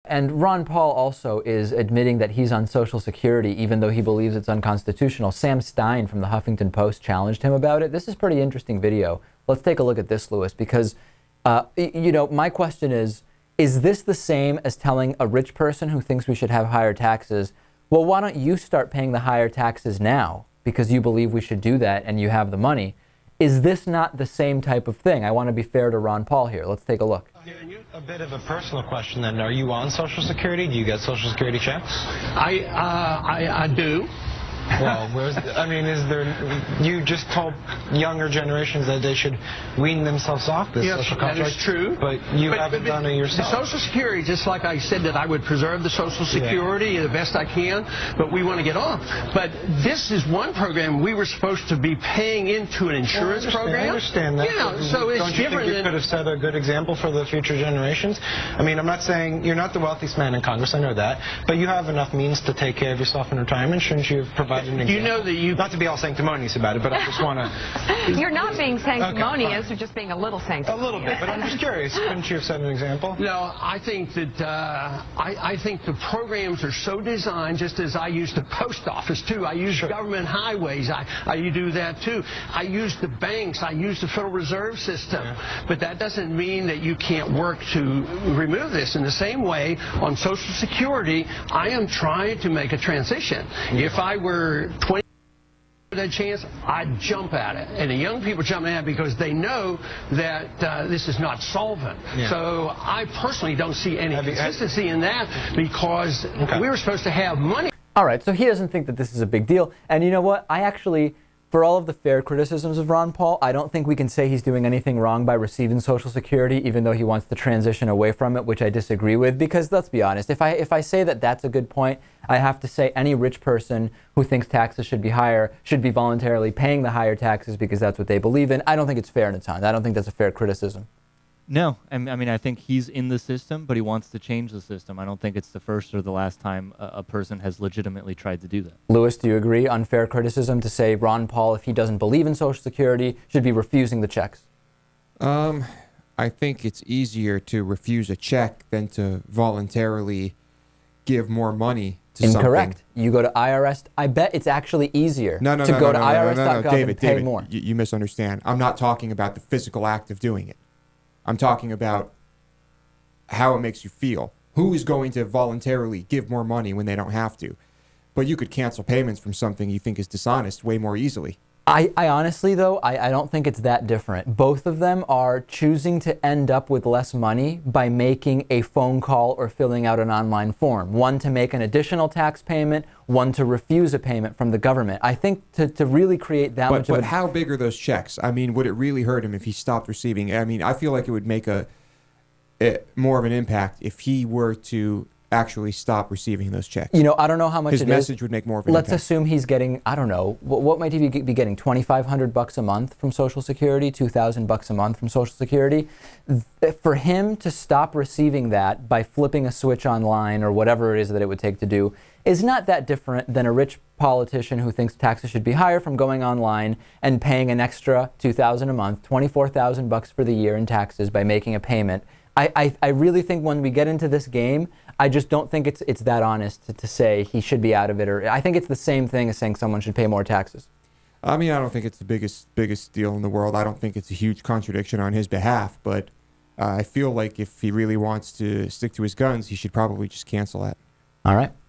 And Ron Paul also is admitting that he's on Social Security, even though he believes it's unconstitutional. Sam Stein from the Huffington Post challenged him about it. This is a pretty interesting video. Let's take a look at this, Lewis, because, you know, my question is this the same as telling a rich person who thinks we should have higher taxes, well, why don't you start paying the higher taxes now because you believe we should do that and you have the money? Is this not the same type of thing? I want to be fair to Ron Paul here. Let's take a look. A bit of a personal question then. Are you on Social Security? Do you get Social Security checks? I do. Well, I mean, is there? You just told younger generations that they should wean themselves off this social contract. That is true. But you haven't done it yourself. The Social Security, just like I said that I would preserve the Social Security the best I can, but we want to get off. But this is one program we were supposed to be paying into an insurance program. I understand that. Yeah, so it's don't you different. Think you could have set a good example for the future generations? I mean, I'm not saying you're not the wealthiest man in Congress. I know that, but you have enough means to take care of yourself in retirement. Shouldn't you have provided? You know that you... Not to be all sanctimonious about it, but I just want to... You're not being sanctimonious, you're just being a little sanctimonious. A little bit, but I'm just curious. Couldn't you have set an example? No, I think that I think the programs are so designed, just as I use the post office, too. I use government highways. I do that, too. I use the banks. I use the Federal Reserve System. Yeah. But that doesn't mean that you can't work to remove this. In the same way, on Social Security, I am trying to make a transition. If I were 20 that chance, I'd jump at it. And the young people jump at it because they know that this is not solvent. Yeah. So I personally don't see any consistency in that because we were supposed to have money. All right, so he doesn't think that this is a big deal. And you know what? I actually, for all of the fair criticisms of Ron Paul, I don't think we can say he's doing anything wrong by receiving Social Security, even though he wants to transition away from it, which I disagree with. Because let's be honest, if I say that that's a good point, I have to say any rich person who thinks taxes should be higher should be voluntarily paying the higher taxes because that's what they believe in. I don't think it's fair, Natan. I don't think that's a fair criticism. No, I mean, I think he's in the system, but he wants to change the system. I don't think it's the first or the last time a person has legitimately tried to do that. Lewis, do you agree? Unfair criticism to say Ron Paul, if he doesn't believe in Social Security, should be refusing the checks? I think it's easier to refuse a check than to voluntarily give more money to Incorrect. something. You go to IRS. I bet it's actually easier to go to IRS.gov David, and pay more. You misunderstand. I'm not talking about the physical act of doing it. I'm talking about how it makes you feel. Who is going to voluntarily give more money when they don't have to? But you could cancel payments from something you think is dishonest way more easily. I honestly, though, I don't think it's that different. Both of them are choosing to end up with less money by making a phone call or filling out an online form. One to make an additional tax payment, one to refuse a payment from the government. I think to really create that much of a... But how big are those checks? I mean, would it really hurt him if he stopped receiving? I mean, I feel like it would make more of an impact if he were to actually stop receiving those checks. You know, I don't know how much his message would make more of an Let's impact. assume he's getting, I don't know, what might he be getting? $2,500 a month from Social Security, $2,000 a month from Social Security. For him to stop receiving that by flipping a switch online or whatever it is that it would take to do is not that different than a rich politician who thinks taxes should be higher from going online and paying an extra $2,000 a month, $24,000 for the year in taxes by making a payment. I really think when we get into this game, I just don't think it's that honest to say he should be out of it. Or I think it's the same thing as saying someone should pay more taxes. I mean, I don't think it's the biggest deal in the world. I don't think it's a huge contradiction on his behalf, but I feel like if he really wants to stick to his guns, he should probably just cancel that. All right.